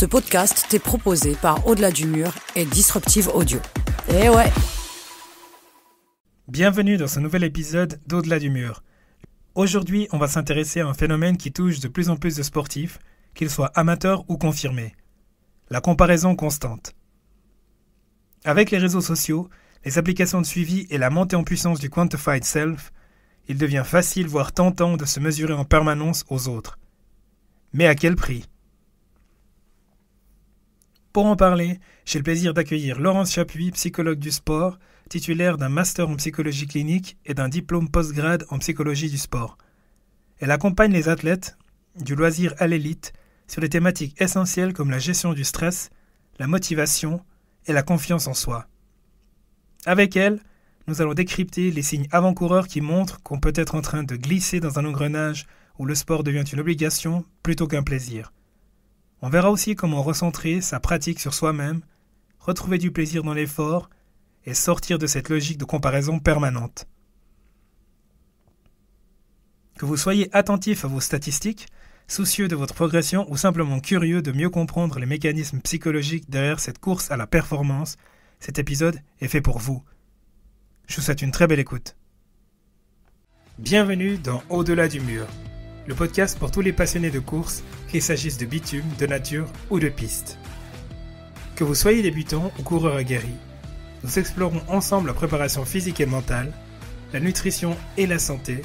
Ce podcast t'est proposé par Au-delà du mur et Disruptive Audio. Eh ouais! Bienvenue dans ce nouvel épisode d'Au-delà du mur. Aujourd'hui, on va s'intéresser à un phénomène qui touche de plus en plus de sportifs, qu'ils soient amateurs ou confirmés. La comparaison constante. Avec les réseaux sociaux, les applications de suivi et la montée en puissance du Quantified Self, il devient facile, voire tentant, de se mesurer en permanence aux autres. Mais à quel prix ? Pour en parler, j'ai le plaisir d'accueillir Laurence Chapuis, psychologue du sport, titulaire d'un master en psychologie clinique et d'un diplôme post-grade en psychologie du sport. Elle accompagne les athlètes, du loisir à l'élite, sur des thématiques essentielles comme la gestion du stress, la motivation et la confiance en soi. Avec elle, nous allons décrypter les signes avant-coureurs qui montrent qu'on peut être en train de glisser dans un engrenage où le sport devient une obligation plutôt qu'un plaisir. On verra aussi comment recentrer sa pratique sur soi-même, retrouver du plaisir dans l'effort et sortir de cette logique de comparaison permanente. Que vous soyez attentif à vos statistiques, soucieux de votre progression ou simplement curieux de mieux comprendre les mécanismes psychologiques derrière cette course à la performance, cet épisode est fait pour vous. Je vous souhaite une très belle écoute. Bienvenue dans Au-delà du mur, le podcast pour tous les passionnés de course, qu'il s'agisse de bitume, de nature ou de piste. Que vous soyez débutant ou coureur aguerri, nous explorons ensemble la préparation physique et mentale, la nutrition et la santé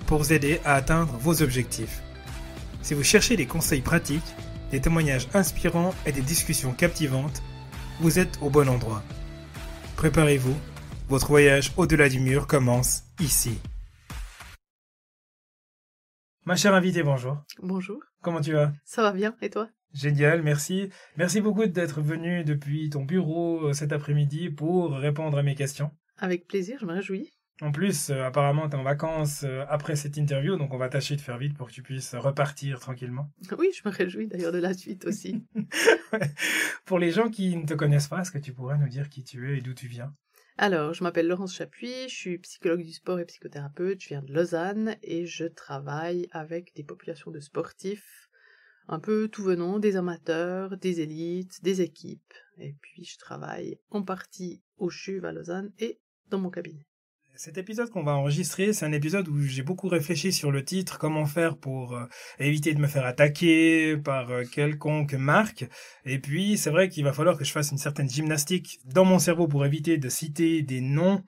pour vous aider à atteindre vos objectifs. Si vous cherchez des conseils pratiques, des témoignages inspirants et des discussions captivantes, vous êtes au bon endroit. Préparez-vous, votre voyage au-delà du mur commence ici. Ma chère invitée, bonjour. Bonjour. Comment tu vas ? Ça va bien, et toi ? Génial, merci. Merci beaucoup d'être venu depuis ton bureau cet après-midi pour répondre à mes questions. Avec plaisir, je me réjouis. En plus, apparemment, tu es en vacances après cette interview, donc on va tâcher de faire vite pour que tu puisses repartir tranquillement. Oui, je me réjouis d'ailleurs de la suite aussi. Ouais. Pour les gens qui ne te connaissent pas, est-ce que tu pourrais nous dire qui tu es et d'où tu viens ? Alors, je m'appelle Laurence Chapuis, je suis psychologue du sport et psychothérapeute, je viens de Lausanne et je travaille avec des populations de sportifs, un peu tout venant, des amateurs, des élites, des équipes. Et puis je travaille en partie au CHUV à Lausanne et dans mon cabinet. Cet épisode qu'on va enregistrer, c'est un épisode où j'ai beaucoup réfléchi sur le titre, comment faire pour éviter de me faire attaquer par quelconque marque. Et puis, c'est vrai qu'il va falloir que je fasse une certaine gymnastique dans mon cerveau pour éviter de citer des noms.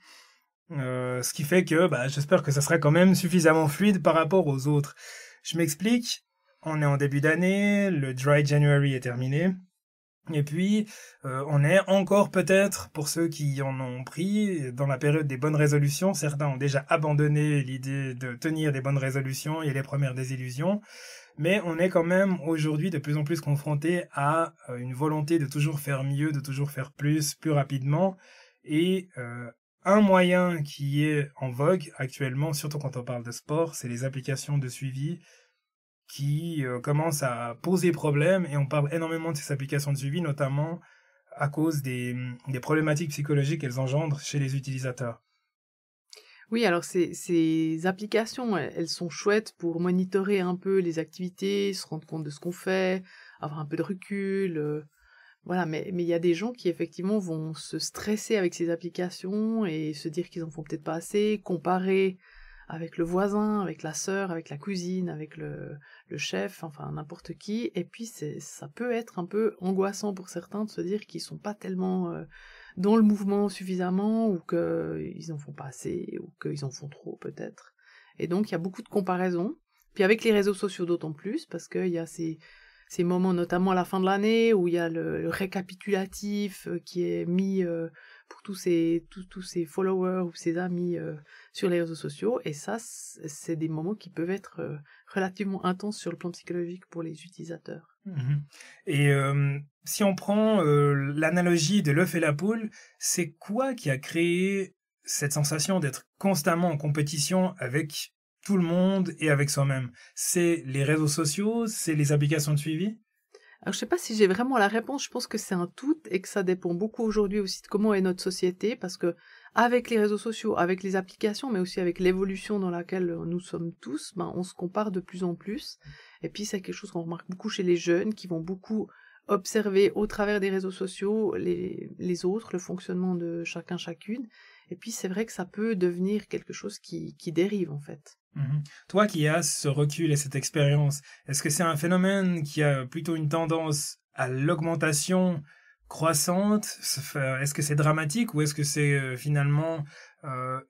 Ce qui fait que j'espère que ça sera quand même suffisamment fluide par rapport aux autres. Je m'explique, on est en début d'année, le Dry January est terminé. Et puis, on est encore peut-être, pour ceux qui en ont pris, dans la période des bonnes résolutions. Certains ont déjà abandonné l'idée de tenir des bonnes résolutions et les premières désillusions. Mais on est quand même aujourd'hui de plus en plus confronté à une volonté de toujours faire mieux, de toujours faire plus rapidement. Et un moyen qui est en vogue actuellement, surtout quand on parle de sport, c'est les applications de suivi qui commencent à poser problème, et on parle énormément de ces applications de suivi, notamment à cause des problématiques psychologiques qu'elles engendrent chez les utilisateurs. Oui, alors ces applications, elles sont chouettes pour monitorer un peu les activités, se rendre compte de ce qu'on fait, avoir un peu de recul, voilà, mais il y a des gens qui effectivement vont se stresser avec ces applications et se dire qu'ils en font peut-être pas assez, comparer avec le voisin, avec la sœur, avec la cousine, avec le chef, enfin n'importe qui, et puis ça peut être un peu angoissant pour certains de se dire qu'ils sont pas tellement dans le mouvement suffisamment, ou qu'ils en font pas assez, ou qu'ils en font trop peut-être. Et donc il y a beaucoup de comparaisons, puis avec les réseaux sociaux d'autant plus, parce qu'il y a ces moments, notamment à la fin de l'année, où il y a le récapitulatif qui est mis pour tous ces followers ou ces amis sur les réseaux sociaux, et ça, c'est des moments qui peuvent être relativement intenses sur le plan psychologique pour les utilisateurs. Et si on prend l'analogie de l'œuf et la poule, c'est quoi qui a créé cette sensation d'être constamment en compétition avec tout le monde et avec soi-même? C'est les réseaux sociaux? C'est les applications de suivi? Alors, je sais pas si j'ai vraiment la réponse, je pense que c'est un tout et que ça dépend beaucoup aujourd'hui aussi de comment est notre société, parce que avec les réseaux sociaux, avec les applications, mais aussi avec l'évolution dans laquelle nous sommes tous, on se compare de plus en plus. Et puis, c'est quelque chose qu'on remarque beaucoup chez les jeunes qui vont beaucoup observer au travers des réseaux sociaux les autres, le fonctionnement de chacun, chacune. Et puis, c'est vrai que ça peut devenir quelque chose qui dérive, en fait. Toi qui as ce recul et cette expérience, est-ce que c'est un phénomène qui a plutôt une tendance à l'augmentation croissante? Est-ce que c'est dramatique ou est-ce que c'est finalement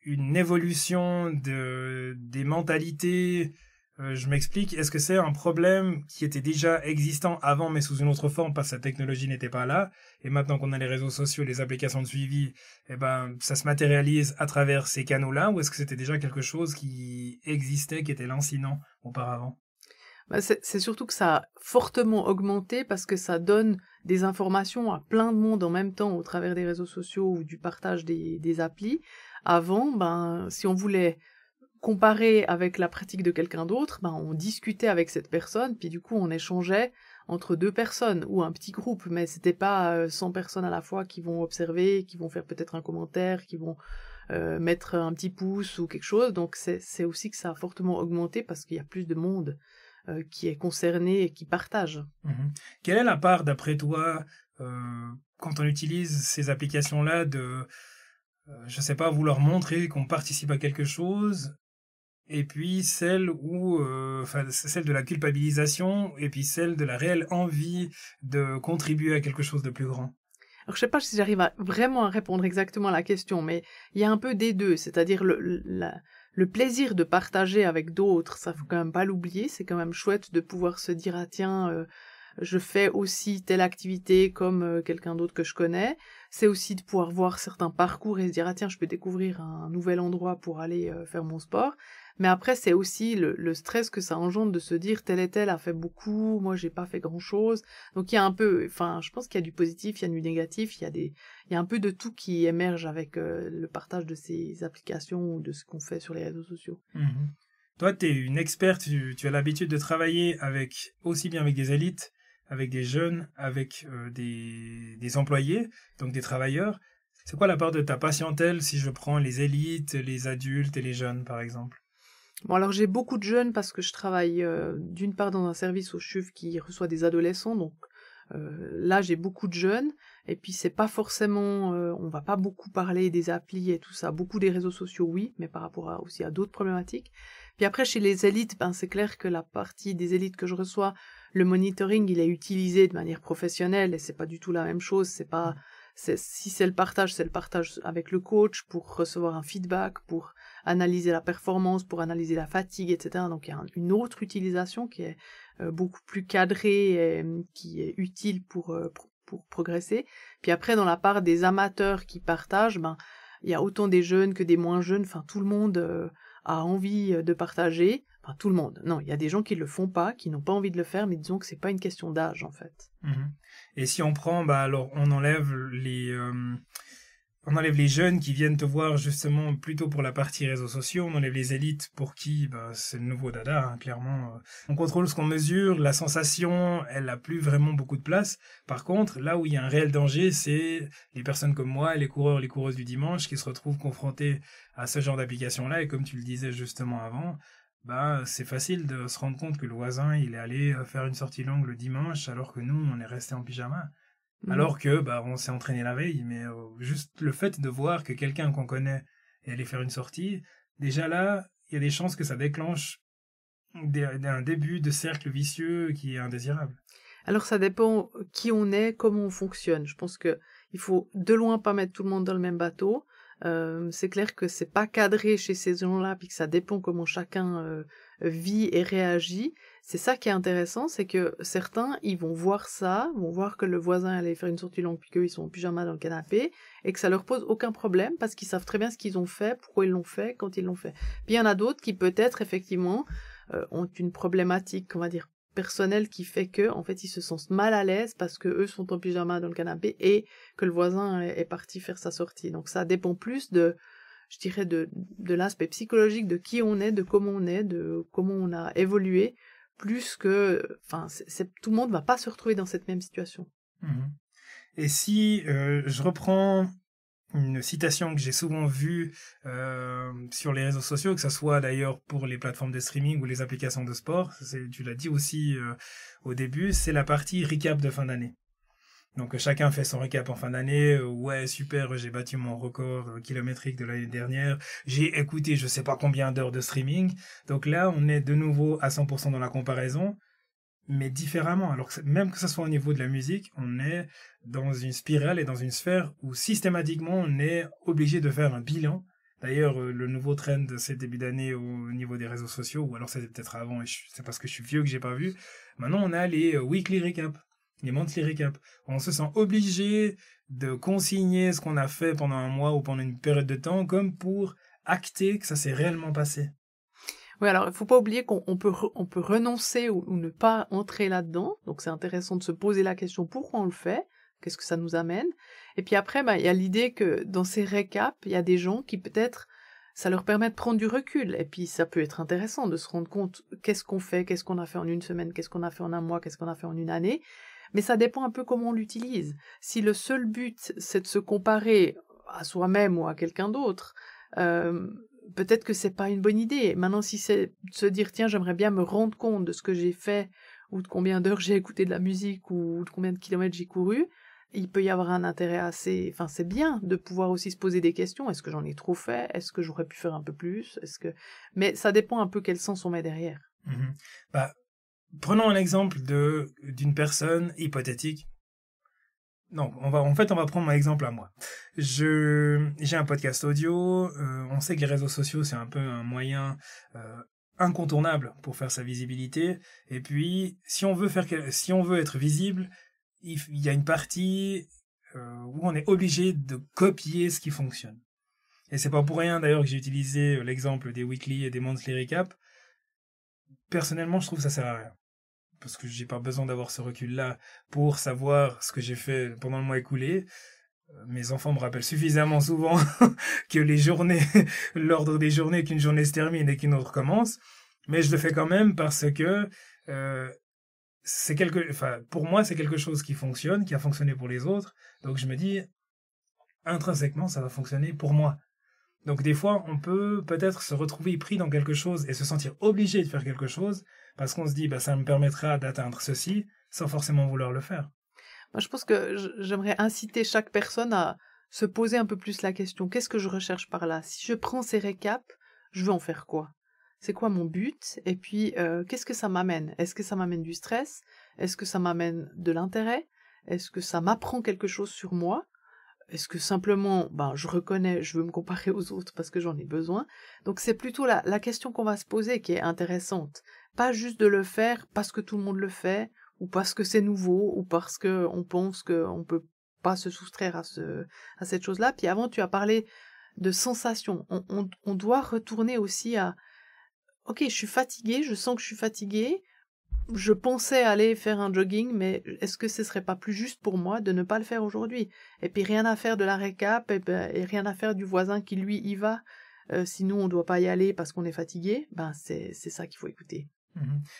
une évolution des mentalités? Je m'explique. Est-ce que c'est un problème qui était déjà existant avant, mais sous une autre forme, parce que la technologie n'était pas là, et maintenant qu'on a les réseaux sociaux, les applications de suivi, eh ben, ça se matérialise à travers ces canaux-là, ou est-ce que c'était déjà quelque chose qui existait, qui était lancinant auparavant? C'est surtout que ça a fortement augmenté parce que ça donne des informations à plein de monde en même temps au travers des réseaux sociaux ou du partage des applis. Avant, si on voulait comparer avec la pratique de quelqu'un d'autre, on discutait avec cette personne, puis du coup on échangeait entre 2 personnes ou un petit groupe, mais c'était pas 100 personnes à la fois qui vont observer, qui vont faire peut-être un commentaire, qui vont mettre un petit pouce ou quelque chose. Donc c'est aussi que ça a fortement augmenté parce qu'il y a plus de monde qui est concerné et qui partage. Quelle est la part, d'après toi, quand on utilise ces applications-là, je sais pas, vouloir montrer qu'on participe à quelque chose, et puis celle de la culpabilisation, et puis celle de la réelle envie de contribuer à quelque chose de plus grand? Alors je sais pas si j'arrive vraiment à répondre exactement à la question, mais il y a un peu des deux, c'est-à-dire le plaisir de partager avec d'autres, ça faut quand même pas l'oublier, c'est quand même chouette de pouvoir se dire, ah tiens, je fais aussi telle activité comme quelqu'un d'autre que je connais. C'est aussi de pouvoir voir certains parcours et se dire, ah tiens, je peux découvrir un nouvel endroit pour aller faire mon sport. Mais après, c'est aussi le stress que ça engendre de se dire, tel et tel a fait beaucoup, moi j'ai pas fait grand-chose. Donc il y a un peu, je pense qu'il y a du positif, il y a du négatif, il y a un peu de tout qui émerge avec le partage de ces applications ou de ce qu'on fait sur les réseaux sociaux. Toi, tu es une experte, tu as l'habitude de travailler aussi bien avec des élites, avec des jeunes, avec des employés, donc des travailleurs. C'est quoi la part de ta patientèle si je prends les élites, les adultes et les jeunes, par exemple? Bon, alors j'ai beaucoup de jeunes parce que je travaille d'une part dans un service au CHUV qui reçoit des adolescents, donc là j'ai beaucoup de jeunes, et puis c'est pas forcément, on va pas beaucoup parler des applis et tout ça, beaucoup des réseaux sociaux oui, mais par rapport aussi à d'autres problématiques. Puis après chez les élites, c'est clair que la partie des élites que je reçois, le monitoring il est utilisé de manière professionnelle et c'est pas du tout la même chose, si c'est le partage avec le coach pour recevoir un feedback, pour analyser la performance, pour analyser la fatigue, etc. Donc il y a une autre utilisation qui est beaucoup plus cadrée et qui est utile pour progresser. Puis après, dans la part des amateurs qui partagent, il y a autant des jeunes que des moins jeunes, tout le monde a envie de partager. Enfin, tout le monde. Non, il y a des gens qui le font pas, qui n'ont pas envie de le faire, mais disons que c'est pas une question d'âge, en fait. Et si on prend, alors on enlève les jeunes qui viennent te voir justement plutôt pour la partie réseaux sociaux, on enlève les élites pour qui c'est le nouveau dada, clairement. On contrôle ce qu'on mesure, la sensation, elle n'a plus vraiment beaucoup de place. Par contre, là où il y a un réel danger, c'est les personnes comme moi, les coureurs, les coureuses du dimanche qui se retrouvent confrontés à ce genre d'application-là. Et comme tu le disais justement avant, c'est facile de se rendre compte que le voisin, il est allé faire une sortie longue le dimanche alors que nous, on est resté en pyjama. Alors que on s'est entraîné la veille, mais juste le fait de voir que quelqu'un qu'on connaît est allé faire une sortie, déjà là, il y a des chances que ça déclenche un début de cercle vicieux qui est indésirable. Alors ça dépend qui on est, comment on fonctionne. Je pense que il faut de loin pas mettre tout le monde dans le même bateau. C'est clair que c'est pas cadré chez ces gens-là, puis que ça dépend comment chacun vit et réagit. C'est ça qui est intéressant, c'est que certains, ils vont voir ça, vont voir que le voisin allait faire une sortie longue, puis qu'eux, ils sont en pyjama dans le canapé, et que ça leur pose aucun problème, parce qu'ils savent très bien ce qu'ils ont fait, pourquoi ils l'ont fait, quand ils l'ont fait. Puis il y en a d'autres qui peut-être, effectivement, ont une problématique, on va dire, personnelle qui fait que, en fait, ils se sentent mal à l'aise parce que eux sont en pyjama dans le canapé et que le voisin est parti faire sa sortie. Donc ça dépend plus de l'aspect psychologique, de qui on est, de comment on a évolué, plus que, tout le monde va pas se retrouver dans cette même situation. Et si je reprends une citation que j'ai souvent vue sur les réseaux sociaux, que ce soit d'ailleurs pour les plateformes de streaming ou les applications de sport, tu l'as dit aussi au début, c'est la partie recap de fin d'année. Donc chacun fait son récap en fin d'année. Ouais, super, j'ai battu mon record kilométrique de l'année dernière. J'ai écouté je sais pas combien d'heures de streaming. Donc là, on est de nouveau à 100% dans la comparaison, mais différemment. Alors que même que ce soit au niveau de la musique, on est dans une spirale et dans une sphère où systématiquement on est obligé de faire un bilan. D'ailleurs, le nouveau trend de ces débuts d'année au niveau des réseaux sociaux, ou alors c'était peut-être avant, et c'est parce que je suis vieux que j'ai pas vu. Maintenant, on a les weekly recap, les monthly recap. On se sent obligé de consigner ce qu'on a fait pendant un mois ou pendant une période de temps, comme pour acter que ça s'est réellement passé. Oui, alors il faut pas oublier qu'on peut renoncer ou ne pas entrer là-dedans. Donc c'est intéressant de se poser la question pourquoi on le fait, qu'est-ce que ça nous amène. Et puis après, il y a l'idée que dans ces récaps, il y a des gens qui peut-être ça leur permet de prendre du recul. Et puis ça peut être intéressant de se rendre compte qu'est-ce qu'on fait, qu'est-ce qu'on a fait en une semaine, qu'est-ce qu'on a fait en un mois, qu'est-ce qu'on a fait en une année. Mais ça dépend un peu comment on l'utilise. Si le seul but c'est de se comparer à soi-même ou à quelqu'un d'autre, peut-être que c'est pas une bonne idée. Maintenant, si c'est de se dire, tiens, j'aimerais bien me rendre compte de ce que j'ai fait, ou de combien d'heures j'ai écouté de la musique, ou de combien de kilomètres j'ai couru, il peut y avoir un intérêt assez... Enfin, c'est bien de pouvoir aussi se poser des questions. Est-ce que j'en ai trop fait? Est-ce que j'aurais pu faire un peu plus? Mais ça dépend un peu quel sens on met derrière. Prenons un exemple d'une personne hypothétique. Non, on va prendre mon exemple à moi. J'ai un podcast audio. On sait que les réseaux sociaux c'est un peu un moyen incontournable pour faire sa visibilité. Et puis, si on veut être visible, il y a une partie où on est obligé de copier ce qui fonctionne. Et c'est pas pour rien d'ailleurs que j'ai utilisé l'exemple des weekly et des monthly recap. Personnellement, je trouve que ça sert à rien. Parce que j'ai pas besoin d'avoir ce recul-là pour savoir ce que j'ai fait pendant le mois écoulé. Mes enfants me rappellent suffisamment souvent que les journées, l'ordre des journées, qu'une journée se termine et qu'une autre commence. Mais je le fais quand même parce que pour moi, c'est quelque chose qui fonctionne, qui a fonctionné pour les autres. Donc je me dis, intrinsèquement, ça va fonctionner pour moi. Donc des fois, on peut peut-être se retrouver pris dans quelque chose et se sentir obligé de faire quelque chose parce qu'on se dit ça me permettra d'atteindre ceci sans forcément vouloir le faire. Moi, je pense que j'aimerais inciter chaque personne à se poser un peu plus la question. Qu'est-ce que je recherche par là? Si je prends ces récaps, je veux en faire quoi? C'est quoi mon but? Et puis, qu'est-ce que ça m'amène? Est-ce que ça m'amène du stress? Est-ce que ça m'amène de l'intérêt? Est-ce que ça m'apprend quelque chose sur moi? Est-ce que simplement, je reconnais, je veux me comparer aux autres parce que j'en ai besoin? Donc c'est plutôt la question qu'on va se poser qui est intéressante. Pas juste de le faire parce que tout le monde le fait, ou parce que c'est nouveau, ou parce que on pense qu'on peut pas se soustraire à cette chose-là. Puis avant, tu as parlé de sensations. On doit retourner aussi à, ok, je suis fatiguée, je sens que je suis fatiguée, je pensais aller faire un jogging, mais est-ce que ce serait pas plus juste pour moi de ne pas le faire aujourd'hui? Et puis rien à faire de la récap, et rien à faire du voisin qui lui y va. Sinon on doit pas y aller parce qu'on est fatigué. C'est ça qu'il faut écouter.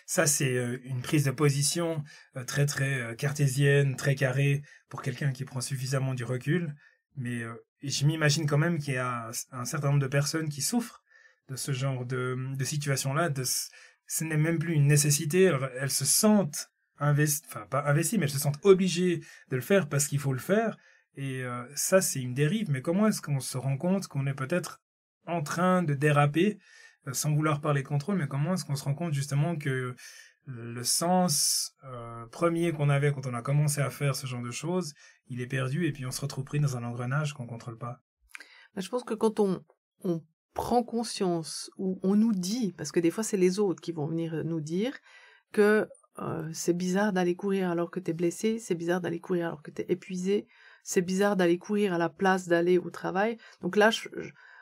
Ça, c'est une prise de position très très cartésienne, très carrée pour quelqu'un qui prend suffisamment du recul. Mais je m'imagine quand même qu'il y a un certain nombre de personnes qui souffrent de ce genre de situation-là. Ce n'est même plus une nécessité. Elles se sentent pas investies, mais elles se sentent obligées de le faire parce qu'il faut le faire. Et ça, c'est une dérive. Mais comment est-ce qu'on se rend compte qu'on est peut-être en train de déraper sans vouloir parler de contrôle, mais comment est-ce qu'on se rend compte justement que le sens premier qu'on avait quand on a commencé à faire ce genre de choses, il est perdu et puis on se retrouve pris dans un engrenage qu'on ne contrôle pas? Je pense que quand on prend conscience, ou on nous dit, parce que des fois c'est les autres qui vont venir nous dire, que c'est bizarre d'aller courir alors que t'es blessé, c'est bizarre d'aller courir alors que t'es épuisé, c'est bizarre d'aller courir à la place d'aller au travail. Donc là,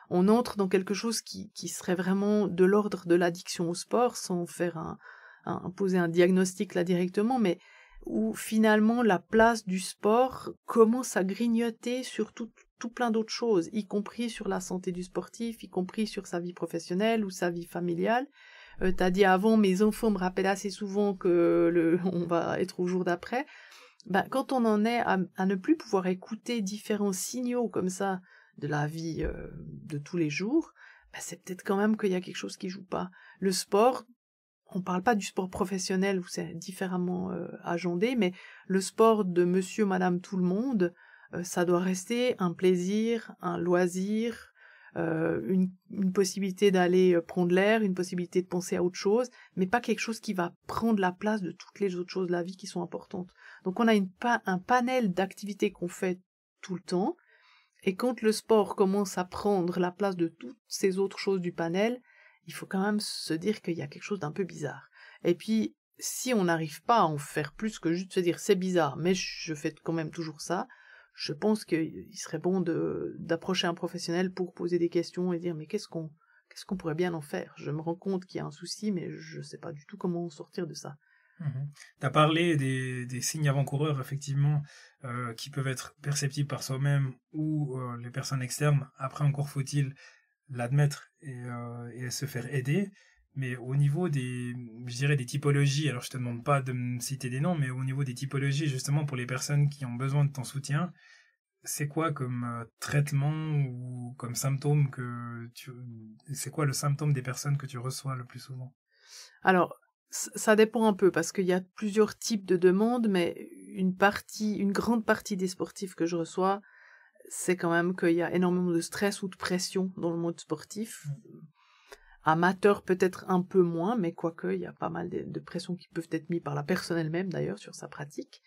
on entre dans quelque chose qui serait vraiment de l'ordre de l'addiction au sport, sans faire poser un diagnostic là directement, mais où finalement la place du sport commence à grignoter sur tout plein d'autres choses, y compris sur la santé du sportif, y compris sur sa vie professionnelle ou sa vie familiale. T'as dit avant, mes enfants me rappellent assez souvent que on va être au jour d'après. Quand on en est à ne plus pouvoir écouter différents signaux comme ça de la vie de tous les jours, c'est peut-être quand même qu'il y a quelque chose qui joue pas. Le sport, on parle pas du sport professionnel où c'est différemment agendé, mais le sport de monsieur, madame, tout le monde, ça doit rester un plaisir, un loisir, une possibilité d'aller prendre l'air, une possibilité de penser à autre chose, mais pas quelque chose qui va prendre la place de toutes les autres choses de la vie qui sont importantes. Donc on a un panel d'activités qu'on fait tout le temps, et quand le sport commence à prendre la place de toutes ces autres choses du panel, il faut quand même se dire qu'il y a quelque chose d'un peu bizarre. Et puis, si on n'arrive pas à en faire plus que juste se dire c'est bizarre, mais je fais quand même toujours ça, je pense qu'il serait bon d'approcher un professionnel pour poser des questions et dire mais qu'est-ce qu'on pourrait bien en faire? Je me rends compte qu'il y a un souci, mais je ne sais pas du tout comment sortir de ça. Tu as parlé des signes avant-coureurs, effectivement, qui peuvent être perceptibles par soi-même ou les personnes externes. Après, encore faut-il l'admettre et se faire aider. Mais au niveau je dirais des typologies, alors je te demande pas de me citer des noms, mais au niveau des typologies, justement, pour les personnes qui ont besoin de ton soutien, c'est quoi comme traitement ou comme symptôme c'est quoi le symptôme des personnes que tu reçois le plus souvent? Alors, ça dépend un peu, parce qu'il y a plusieurs types de demandes, mais une grande partie des sportifs que je reçois, c'est quand même qu'il y a énormément de stress ou de pression dans le monde sportif. Amateur peut-être un peu moins, mais quoique, il y a pas mal de pressions qui peuvent être mises par la personne elle-même, d'ailleurs, sur sa pratique.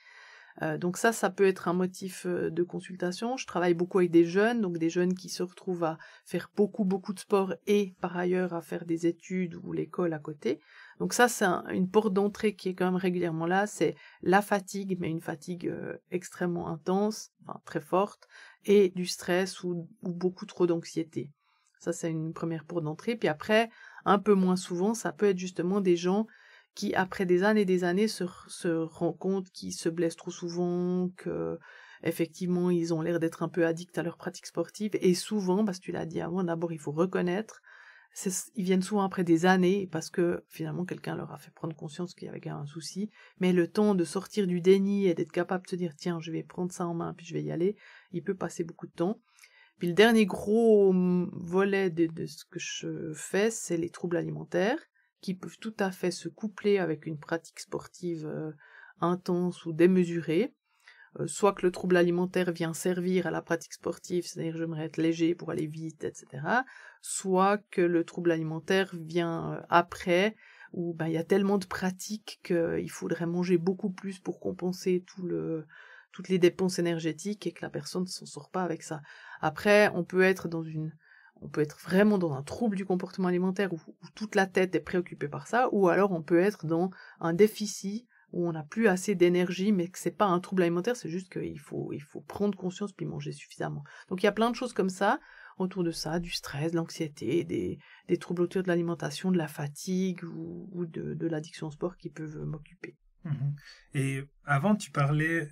Donc ça peut être un motif de consultation. Je travaille beaucoup avec des jeunes, donc des jeunes qui se retrouvent à faire beaucoup de sport et par ailleurs à faire des études ou l'école à côté. Donc ça, c'est une porte d'entrée qui est quand même régulièrement là, c'est la fatigue, mais une fatigue extrêmement intense, enfin très forte, et du stress ou beaucoup trop d'anxiété. Ça, c'est une première porte d'entrée. Puis après, un peu moins souvent, ça peut être justement des gens qui, après des années, se rendent compte qu'ils se blessent trop souvent, que effectivement ils ont l'air d'être un peu addicts à leur pratique sportive. Et souvent, parce que tu l'as dit avant, d'abord il faut reconnaître, ils viennent souvent après des années, parce que finalement quelqu'un leur a fait prendre conscience qu'il y avait un souci. Mais le temps de sortir du déni et d'être capable de se dire, tiens, je vais prendre ça en main, puis je vais y aller, il peut passer beaucoup de temps. Puis le dernier gros volet de ce que je fais, c'est les troubles alimentaires, qui peuvent tout à fait se coupler avec une pratique sportive intense ou démesurée, soit que le trouble alimentaire vient servir à la pratique sportive, c'est-à-dire j'aimerais être léger pour aller vite, etc., soit que le trouble alimentaire vient après, où il y a tellement de pratiques qu'il faudrait manger beaucoup plus pour compenser toutes les dépenses énergétiques et que la personne ne s'en sort pas avec ça. Après, on peut être vraiment dans un trouble du comportement alimentaire où toute la tête est préoccupée par ça, ou alors on peut être dans un déficit où on n'a plus assez d'énergie, mais que c'est pas un trouble alimentaire, c'est juste qu'il faut prendre conscience puis manger suffisamment. Donc il y a plein de choses comme ça, autour de ça, du stress, de l'anxiété, des troubles autour de l'alimentation, de la fatigue ou de l'addiction au sport qui peuvent m'occuper. Et avant, tu parlais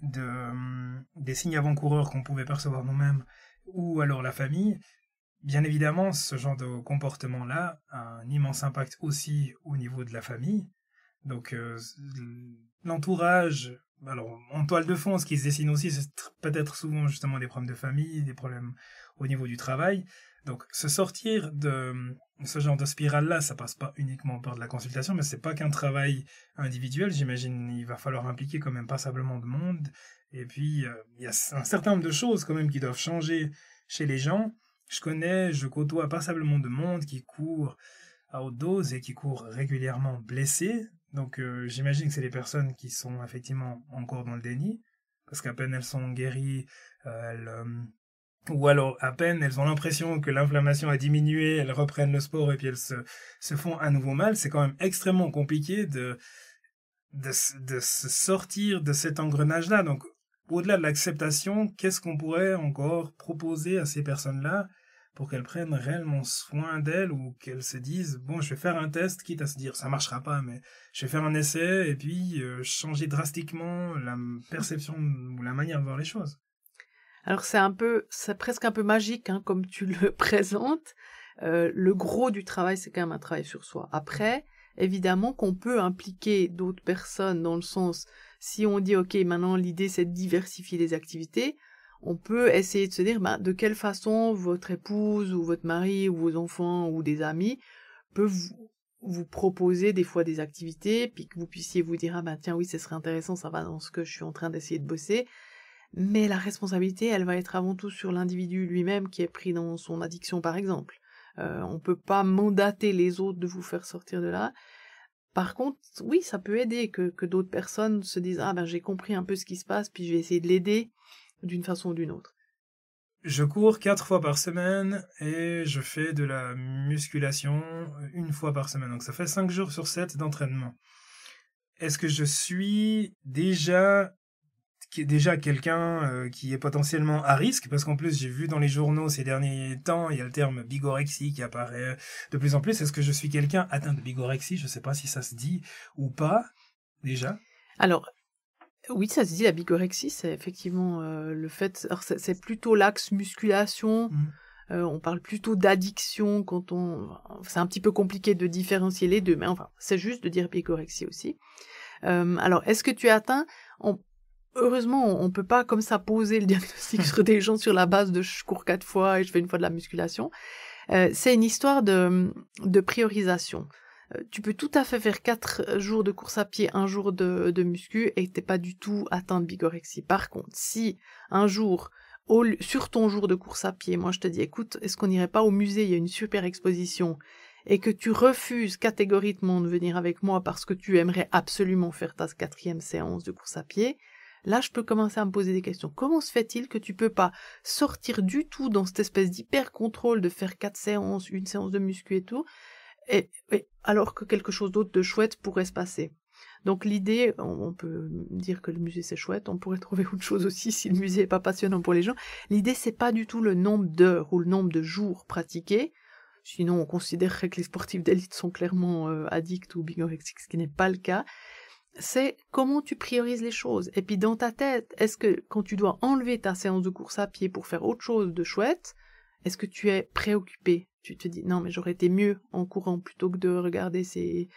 des signes avant-coureurs qu'on pouvait percevoir nous-mêmes, ou alors la famille. Bien évidemment, ce genre de comportement-là a un immense impact aussi au niveau de la famille. Donc, l'entourage, alors en toile de fond, ce qui se dessine aussi, c'est peut-être souvent justement des problèmes de famille, des problèmes au niveau du travail. Donc, se sortir de ce genre de spirale-là, ça passe pas uniquement par de la consultation, mais c'est pas qu'un travail individuel. J'imagine il va falloir impliquer quand même passablement de monde. Et puis, il y a un certain nombre de choses quand même qui doivent changer chez les gens. Je côtoie passablement de monde qui court à haute dose et qui court régulièrement blessé. Donc j'imagine que c'est des personnes qui sont effectivement encore dans le déni, parce qu'à peine elles sont guéries, ou alors à peine elles ont l'impression que l'inflammation a diminué, elles reprennent le sport et puis elles se font à nouveau mal. C'est quand même extrêmement compliqué de se sortir de cet engrenage-là. Donc au-delà de l'acceptation, qu'est-ce qu'on pourrait encore proposer à ces personnes-là pour qu'elles prennent réellement soin d'elles ou qu'elles se disent, bon, je vais faire un test, quitte à se dire, ça marchera pas, mais je vais faire un essai et puis changer drastiquement la perception ou la manière de voir les choses. Alors c'est presque un peu magique, hein, comme tu le présentes. Le gros du travail, c'est quand même un travail sur soi. Après, évidemment qu'on peut impliquer d'autres personnes dans le sens, si on dit, ok, maintenant l'idée c'est de diversifier les activités, on peut essayer de se dire, de quelle façon votre épouse ou votre mari ou vos enfants ou des amis peuvent vous proposer des fois des activités, puis que vous puissiez vous dire, ah ben tiens, oui, ce serait intéressant, ça va dans ce que je suis en train d'essayer de bosser. Mais la responsabilité, elle va être avant tout sur l'individu lui-même qui est pris dans son addiction, par exemple. On peut pas mandater les autres de vous faire sortir de là. Par contre, oui, ça peut aider que d'autres personnes se disent, ah ben j'ai compris un peu ce qui se passe, puis je vais essayer de l'aider d'une façon ou d'une autre. Je cours 4 fois par semaine et je fais de la musculation 1 fois par semaine. Donc ça fait 5 jours sur 7 d'entraînement. Est-ce que je suis déjà quelqu'un qui est potentiellement à risque? Parce qu'en plus, j'ai vu dans les journaux ces derniers temps, il y a le terme bigorexie qui apparaît de plus en plus. Est-ce que je suis quelqu'un atteint de bigorexie? Je ne sais pas si ça se dit ou pas, déjà. Alors, oui, ça se dit, la bigorexie, c'est effectivement le fait... Alors, c'est plutôt l'axe musculation. On parle plutôt d'addiction quand on... C'est un petit peu compliqué de différencier les deux, mais enfin, c'est juste de dire bigorexie aussi. Alors, est-ce que tu es atteint? Heureusement, on peut pas comme ça poser le diagnostic sur des gens sur la base de je cours 4 fois et je fais 1 fois de la musculation. C'est une histoire de priorisation. Tu peux tout à fait faire 4 jours de course à pied, 1 jour de muscu et t'es pas du tout atteint de bigorexie. Par contre, si un jour, sur ton jour de course à pied, moi je te dis, écoute, est-ce qu'on n'irait pas au musée, il y a une super exposition, et que tu refuses catégoriquement de venir avec moi parce que tu aimerais absolument faire ta 4e séance de course à pied, là, je peux commencer à me poser des questions. Comment se fait-il que tu peux pas sortir du tout dans cette espèce d'hyper-contrôle de faire 4 séances, 1 séance de muscu et tout, et alors que quelque chose d'autre de chouette pourrait se passer? Donc l'idée, on peut dire que le musée c'est chouette, on pourrait trouver autre chose aussi si le musée est pas passionnant pour les gens. L'idée, c'est pas du tout le nombre d'heures ou le nombre de jours pratiqués, sinon on considérerait que les sportifs d'élite sont clairement addicts ou bigorexiques, ce qui n'est pas le cas. C'est comment tu priorises les choses. Et puis dans ta tête, est-ce que quand tu dois enlever ta séance de course à pied pour faire autre chose de chouette, est-ce que tu es préoccupé? Tu te dis, non mais j'aurais été mieux en courant plutôt que de regarder ces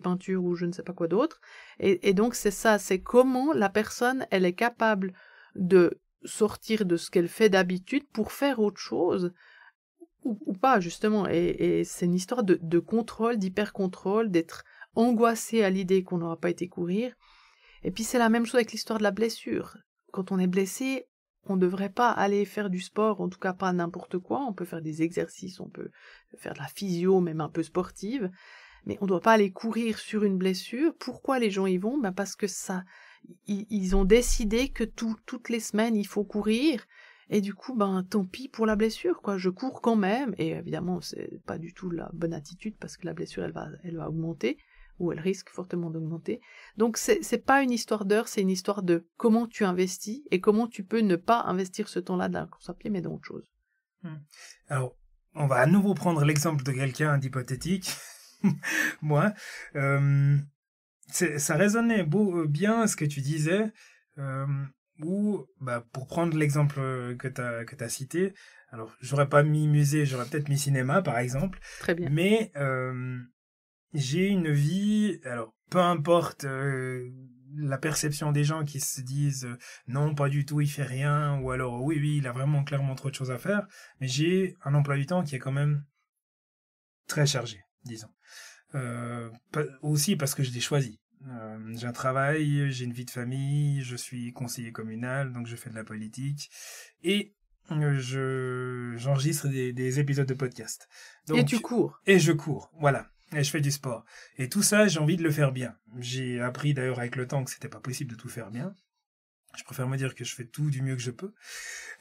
peintures ou je ne sais pas quoi d'autre. Et donc c'est ça, c'est comment la personne, elle est capable de sortir de ce qu'elle fait d'habitude pour faire autre chose, ou pas justement. Et c'est une histoire de contrôle, d'hyper-contrôle, d'être angoissé à l'idée qu'on n'aura pas été courir. Et puis c'est la même chose avec l'histoire de la blessure. Quand on est blessé, on ne devrait pas aller faire du sport, en tout cas pas n'importe quoi. On peut faire des exercices, on peut faire de la physio, même un peu sportive, mais on ne doit pas aller courir sur une blessure. Pourquoi les gens y vont? Parce que ils ont décidé que toutes les semaines il faut courir, et du coup, tant pis pour la blessure, quoi. Je cours quand même, et évidemment, c'est pas du tout la bonne attitude, parce que la blessure, elle va augmenter, ou elle risque fortement d'augmenter. Donc c'est pas une histoire d'heure, c'est une histoire de comment tu investis et comment tu peux ne pas investir ce temps-là dans la course à pied, mais dans autre chose. Alors, on va à nouveau prendre l'exemple de quelqu'un d'hypothétique. Moi, ça résonnait bien ce que tu disais, pour prendre l'exemple que t'as cité, alors j'aurais pas mis musée, j'aurais peut-être mis cinéma par exemple. Très bien. Mais j'ai une vie, alors peu importe la perception des gens qui se disent non, pas du tout, il fait rien, ou alors oui, il a vraiment clairement trop de choses à faire, mais j'ai un emploi du temps qui est quand même très chargé, disons. Aussi parce que je l'ai choisi. J'ai un travail, j'ai une vie de famille, je suis conseiller communal, donc je fais de la politique, et j'enregistre des épisodes de podcast. Donc, et tu cours. Et je cours, voilà. Et je fais du sport. Et tout ça, j'ai envie de le faire bien. J'ai appris d'ailleurs avec le temps que c'était pas possible de tout faire bien. Je préfère me dire que je fais tout du mieux que je peux.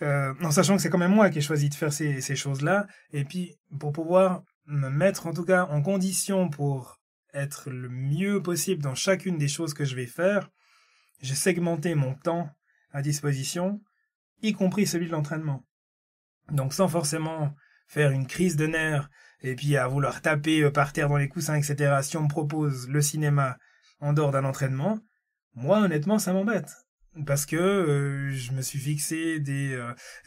En sachant que c'est quand même moi qui ai choisi de faire ces choses-là. Et puis, pour pouvoir me mettre en tout cas en condition pour être le mieux possible dans chacune des choses que je vais faire, j'ai segmenté mon temps à disposition, y compris celui de l'entraînement. Donc sans forcément faire une crise de nerfs et puis à vouloir taper par terre dans les coussins, etc. Si on me propose le cinéma en dehors d'un entraînement, moi honnêtement ça m'embête. Parce que je me suis fixé des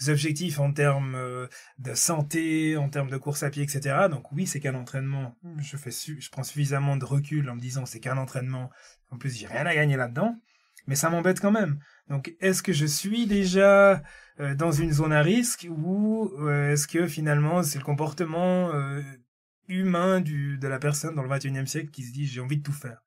objectifs en termes de santé, en termes de course à pied, etc. Donc oui, c'est qu'un entraînement. Je prends suffisamment de recul en me disant c'est qu'un entraînement. En plus, j'ai rien à gagner là-dedans. Mais ça m'embête quand même. Donc est-ce que je suis déjà dans une zone à risque ou est-ce que finalement c'est le comportement humain de la personne dans le 21e siècle qui se dit j'ai envie de tout faire?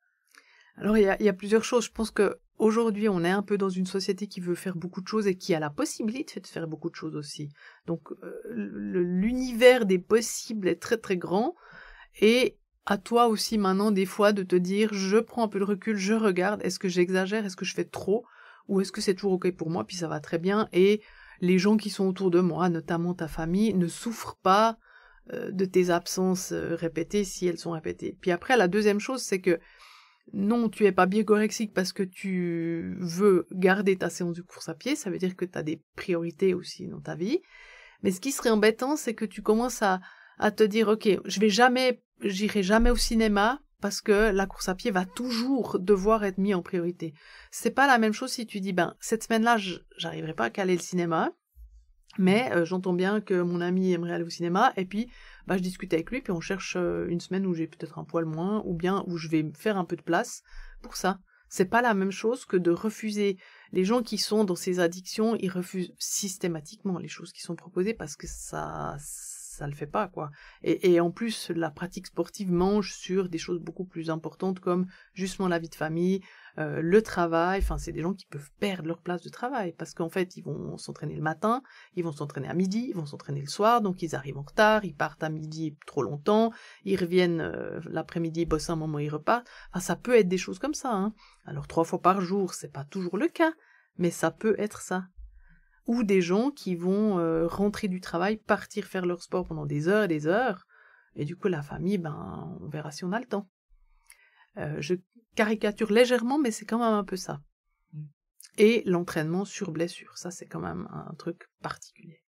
Alors, il y a plusieurs choses. Je pense que aujourd'hui, on est un peu dans une société qui veut faire beaucoup de choses et qui a la possibilité de faire beaucoup de choses aussi. Donc, l'univers des possibles est très, très grand. Et à toi aussi maintenant, des fois, de te dire, je prends un peu de recul, je regarde, est-ce que j'exagère, est-ce que je fais trop, ou est-ce que c'est toujours OK pour moi, puis ça va très bien. Et les gens qui sont autour de moi, notamment ta famille, ne souffrent pas de tes absences répétées si elles sont répétées. Puis après, la deuxième chose, c'est que non, tu es pas biogorexique parce que tu veux garder ta séance de course à pied, ça veut dire que tu as des priorités aussi dans ta vie. Mais ce qui serait embêtant, c'est que tu commences à te dire, OK, j'irai jamais au cinéma parce que la course à pied va toujours devoir être mise en priorité. C'est pas la même chose si tu dis, cette semaine-là, j'arriverai pas à caler le cinéma, mais j'entends bien que mon ami aimerait aller au cinéma, et puis je discute avec lui, puis on cherche une semaine où j'ai peut-être un poil moins, ou bien où je vais me faire un peu de place pour ça. C'est pas la même chose que de refuser. Les gens qui sont dans ces addictions, ils refusent systématiquement les choses qui sont proposées parce que ça le fait pas, quoi. Et en plus, la pratique sportive mange sur des choses beaucoup plus importantes comme justement la vie de famille, le travail. Enfin, c'est des gens qui peuvent perdre leur place de travail parce qu'en fait, ils vont s'entraîner le matin, ils vont s'entraîner à midi, ils vont s'entraîner le soir, donc ils arrivent en retard, ils partent à midi trop longtemps, ils reviennent l'après-midi, ils bossent un moment, ils repartent. Enfin, ça peut être des choses comme ça, hein. Alors 3 fois par jour, c'est pas toujours le cas, mais ça peut être ça. Ou des gens qui vont rentrer du travail, partir faire leur sport pendant des heures et des heures, et du coup la famille, on verra si on a le temps. Je caricature légèrement, mais c'est quand même un peu ça. Et l'entraînement sur blessure, ça c'est quand même un truc particulier.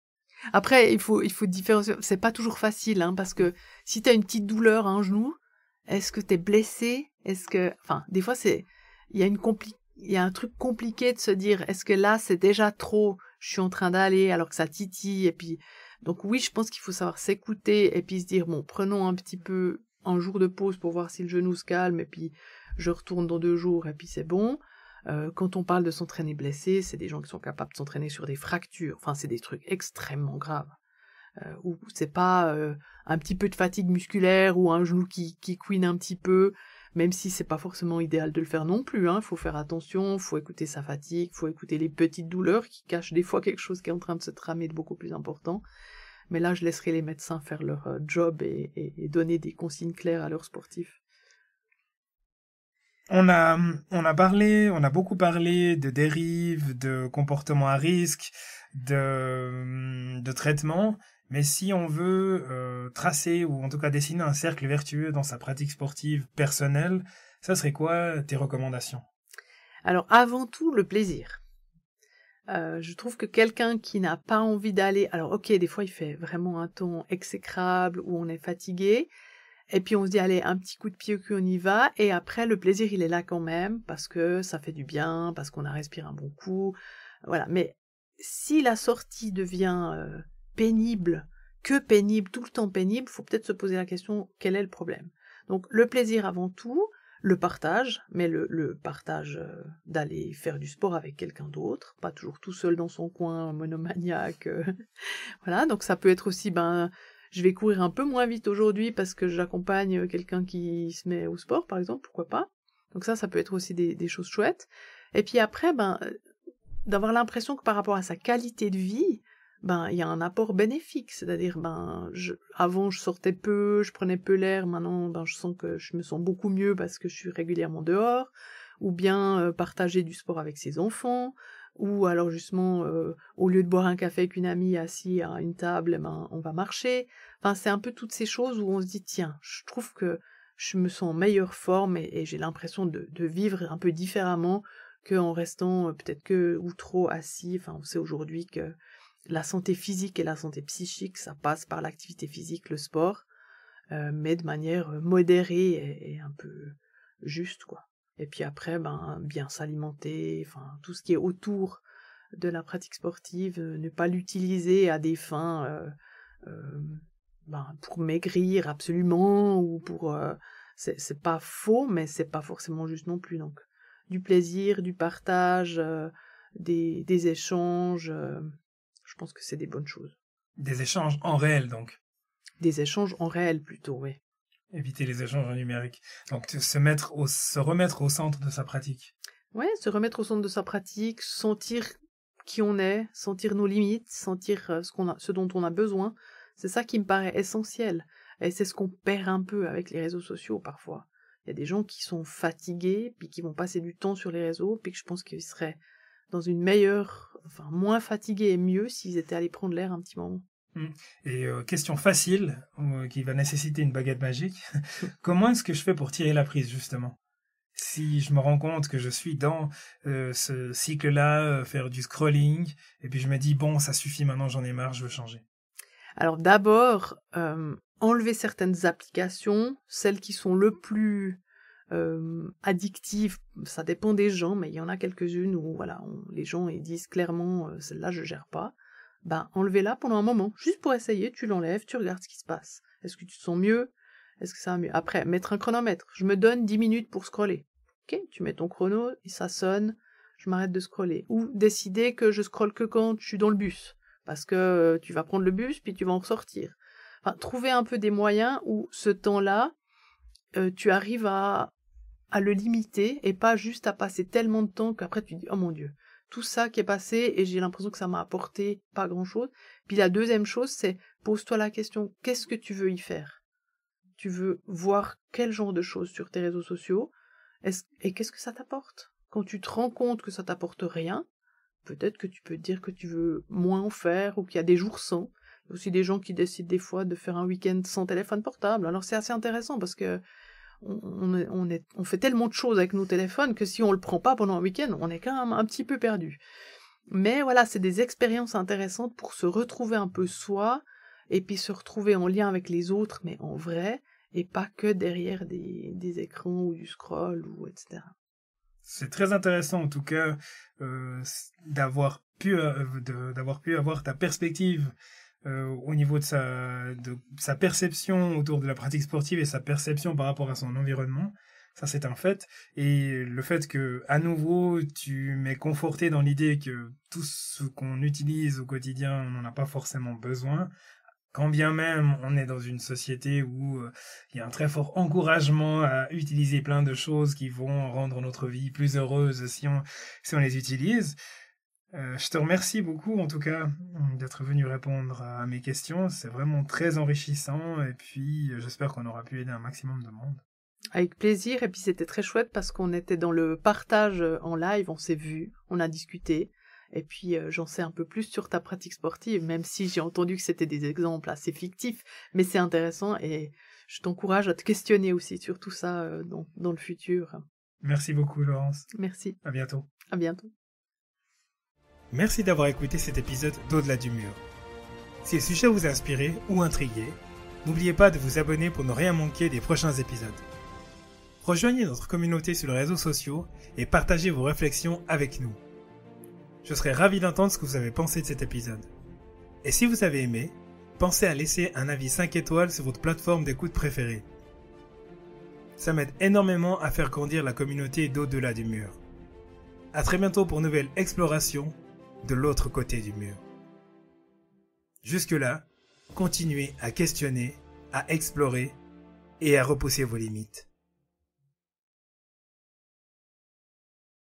Après, il faut différencier, c'est pas toujours facile, hein, parce que si t'as une petite douleur à un genou, est-ce que t'es blessé? Enfin, des fois il y a un truc compliqué de se dire, est-ce que là c'est déjà trop, je suis en train d'aller alors que ça titille, et puis, donc oui, je pense qu'il faut savoir s'écouter, et puis se dire, bon, prenons un petit peu un jour de pause pour voir si le genou se calme, et puis je retourne dans 2 jours, et puis c'est bon. Quand on parle de s'entraîner blessé, c'est des gens qui sont capables de s'entraîner sur des fractures, enfin c'est des trucs extrêmement graves. Ou c'est pas un petit peu de fatigue musculaire ou un genou qui couine un petit peu, même si c'est pas forcément idéal de le faire non plus, hein. Faut faire attention, faut écouter sa fatigue, faut écouter les petites douleurs qui cachent des fois quelque chose qui est en train de se tramer de beaucoup plus important. Mais là, je laisserai les médecins faire leur job et donner des consignes claires à leurs sportifs. On a beaucoup parlé de dérives, de comportements à risque, de traitement. Mais si on veut tracer ou en tout cas dessiner un cercle vertueux dans sa pratique sportive personnelle, ça serait quoi tes recommandations? Alors avant tout, le plaisir. Je trouve que quelqu'un qui n'a pas envie d'aller... Alors ok, des fois il fait vraiment un temps exécrable où on est fatigué, et puis on se dit allez, un petit coup de pied au cul, on y va, et après le plaisir il est là quand même, parce que ça fait du bien, parce qu'on a respiré un bon coup, voilà. Mais si la sortie devient pénible, tout le temps pénible, faut peut-être se poser la question, quel est le problème? Donc le plaisir avant tout, le partage, mais le partage d'aller faire du sport avec quelqu'un d'autre, pas toujours tout seul dans son coin, monomaniaque. Voilà, donc ça peut être aussi, je vais courir un peu moins vite aujourd'hui parce que j'accompagne quelqu'un qui se met au sport, par exemple, pourquoi pas. Donc ça peut être aussi des choses chouettes. Et puis après, d'avoir l'impression que par rapport à sa qualité de vie, il y a un apport bénéfique, c'est-à-dire avant je sortais peu, je prenais peu l'air, maintenant je sens que je me sens beaucoup mieux parce que je suis régulièrement dehors, ou bien partager du sport avec ses enfants, ou alors justement au lieu de boire un café avec une amie assis à une table, on va marcher. Enfin, c'est un peu toutes ces choses où on se dit tiens, je trouve que je me sens en meilleure forme et j'ai l'impression de vivre un peu différemment qu'en restant peut-être que ou trop assis. Enfin, on sait aujourd'hui que la santé physique et la santé psychique, ça passe par l'activité physique, le sport, mais de manière modérée et un peu juste, quoi. Et puis après, bien s'alimenter, enfin, tout ce qui est autour de la pratique sportive, ne pas l'utiliser à des fins pour maigrir absolument, ou pour... c'est pas faux, mais c'est pas forcément juste non plus. Donc, du plaisir, du partage, des échanges... je pense que c'est des bonnes choses. Des échanges en réel, donc. Des échanges en réel, plutôt, oui. Éviter les échanges numériques. Donc, se remettre au centre de sa pratique. Ouais, se remettre au centre de sa pratique, sentir qui on est, sentir nos limites, sentir ce dont on a besoin. C'est ça qui me paraît essentiel. Et c'est ce qu'on perd un peu avec les réseaux sociaux parfois. Il y a des gens qui sont fatigués, puis qui vont passer du temps sur les réseaux, puis que je pense qu'ils seraient dans une moins fatigués et mieux s'ils étaient allés prendre l'air un petit moment. Et question facile, qui va nécessiter une baguette magique. Comment est-ce que je fais pour tirer la prise, justement ? Si je me rends compte que je suis dans ce cycle-là, faire du scrolling, et puis je me dis, bon, ça suffit maintenant, j'en ai marre, je veux changer. Alors d'abord, enlever certaines applications, celles qui sont le plus addictives, ça dépend des gens, mais il y en a quelques-unes où voilà, les gens ils disent clairement, celle-là je gère pas. Ben, enlevez-la pendant un moment, juste pour essayer, tu l'enlèves, tu regardes ce qui se passe. Est-ce que tu te sens mieux ? Est-ce que ça va mieux ? Après, mettre un chronomètre. Je me donne 10 minutes pour scroller. Ok, tu mets ton chrono, et ça sonne, je m'arrête de scroller. Ou décider que je scrolle que quand je suis dans le bus. Parce que tu vas prendre le bus, puis tu vas en ressortir. Enfin, trouver un peu des moyens où ce temps-là, tu arrives à le limiter et pas juste à passer tellement de temps qu'après tu dis « Oh mon Dieu !» Tout ça qui est passé et j'ai l'impression que ça m'a apporté pas grand-chose. Puis la deuxième chose, c'est pose-toi la question, qu'est-ce que tu veux y faire ? Tu veux voir quel genre de choses sur tes réseaux sociaux et qu'est-ce que ça t'apporte ? Quand tu te rends compte que ça t'apporte rien, peut-être que tu peux te dire que tu veux moins en faire ou qu'il y a des jours sans. Il y a aussi des gens qui décident des fois de faire un week-end sans téléphone portable. Alors c'est assez intéressant parce que on fait tellement de choses avec nos téléphones que si on le prend pas pendant un week-end, on est quand même un petit peu perdu. Mais voilà, c'est des expériences intéressantes pour se retrouver un peu soi et puis se retrouver en lien avec les autres, mais en vrai, et pas que derrière des écrans ou du scroll ou etc. C'est très intéressant en tout cas d'avoir pu avoir ta perspective au niveau de sa perception autour de la pratique sportive et sa perception par rapport à son environnement. Ça, c'est un fait. Et le fait que, à nouveau, tu m'es conforté dans l'idée que tout ce qu'on utilise au quotidien, on n'en a pas forcément besoin. Quand bien même on est dans une société où il y a un très fort encouragement à utiliser plein de choses qui vont rendre notre vie plus heureuse si on les utilise. Je te remercie beaucoup, en tout cas, d'être venu répondre à mes questions. C'est vraiment très enrichissant et puis j'espère qu'on aura pu aider un maximum de monde. Avec plaisir, et puis c'était très chouette parce qu'on était dans le partage en live, on s'est vu, on a discuté, et puis j'en sais un peu plus sur ta pratique sportive, même si j'ai entendu que c'était des exemples assez fictifs, mais c'est intéressant et je t'encourage à te questionner aussi sur tout ça dans le futur. Merci beaucoup, Laurence. Merci. À bientôt. À bientôt. Merci d'avoir écouté cet épisode d'Au-delà du mur. Si le sujet vous a inspiré ou intrigué, n'oubliez pas de vous abonner pour ne rien manquer des prochains épisodes. Rejoignez notre communauté sur les réseaux sociaux et partagez vos réflexions avec nous. Je serai ravi d'entendre ce que vous avez pensé de cet épisode. Et si vous avez aimé, pensez à laisser un avis 5 étoiles sur votre plateforme d'écoute préférée. Ça m'aide énormément à faire grandir la communauté d'Au-delà du mur. À très bientôt pour une nouvelle exploration de l'autre côté du mur. Jusque-là, continuez à questionner, à explorer et à repousser vos limites.